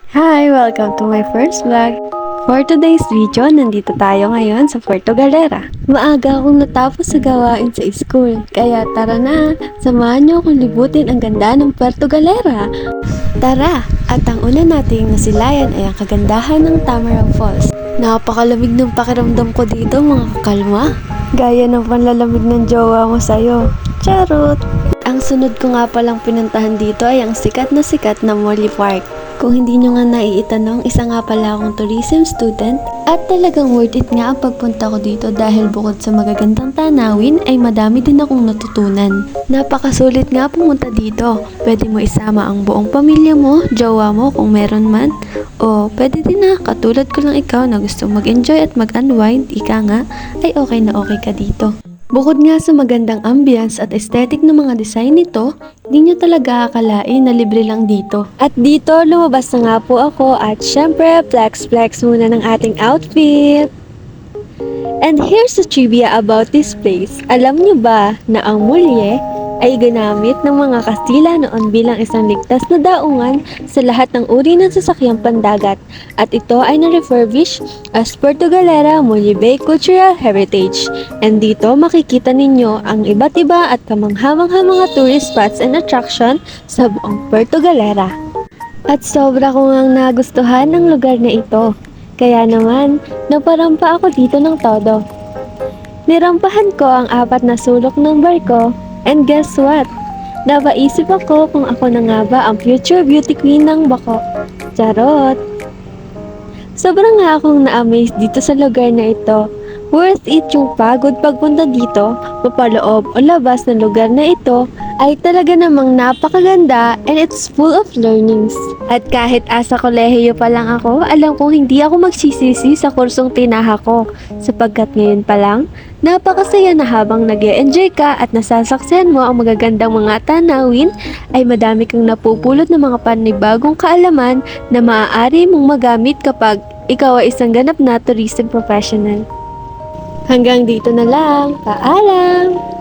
Hi! Welcome to my first vlog. For today's video, nandito tayo ngayon sa Puerto Galera. Maaga akong natapos sa gawain sa school, kaya tara na, samahan niyo akong libutin ang ganda ng Puerto Galera. Tara! At ang una nating nasilayan ay ang kagandahan ng Tamaraw Falls. Napakalamig ng pakiramdam ko dito, mga kakalma. Gaya ng panlalamig ng jowa mo sa'yo. Charot! Ang sunod ko nga palang pinuntahan dito ay ang sikat na Molly Park. Kung hindi nyo nga naiitanong, isa nga pala akong tourism student at talagang worth it nga ang pagpunta ko dito dahil bukod sa magagandang tanawin ay madami din akong natutunan. Napakasulit nga pumunta dito. Pwede mo isama ang buong pamilya mo, jowa mo kung meron man, o pwede din na katulad ko lang ikaw na gusto mag-enjoy at mag-unwind, ika nga, ay okay na okay ka dito. Bukod nga sa magandang ambience at aesthetic ng mga design nito, di nyo talaga akalain na libre lang dito. At dito, lumabas na nga po ako at syempre, flex muna ng ating outfit. And here's the trivia about this place. Alam nyo ba na ang mulye ay ginamit ng mga Kastila noon bilang isang ligtas na daungan sa lahat ng uri ng sasakyang pandagat at ito ay na-refurbish as Puerto Galera Mulye Bay Cultural Heritage. And dito makikita ninyo ang iba't iba at kamangha-mangha mga tourist spots and attraction sa buong Puerto Galera. At sobra ko ngang nagustuhan ang lugar na ito. Kaya naman, naparampa ako dito ng todo. Nirampahan ko ang 4 na sulok ng barko. And guess what? Napaisip ako kung ako na nga ba ang future beauty queen ng Bako. Charot! Sobrang nga akong na-amaze dito sa lugar na ito. Worth it yung pagod pagpunta dito, mapaloob o labas ng lugar na ito ay talaga namang napakaganda and it's full of learnings. At kahit asa kolehiyo pa lang ako, alam kong hindi ako magsisisi sa kursong tinaha ko sapagkat ngayon pa lang, napakasaya na habang nag-e-enjoy ka at nasasaksihan mo ang magagandang mga tanawin ay madami kang napupulot ng mga panibagong kaalaman na maaari mong magamit kapag ikaw ay isang ganap na tourism professional. Hanggang dito na lang. Paalam!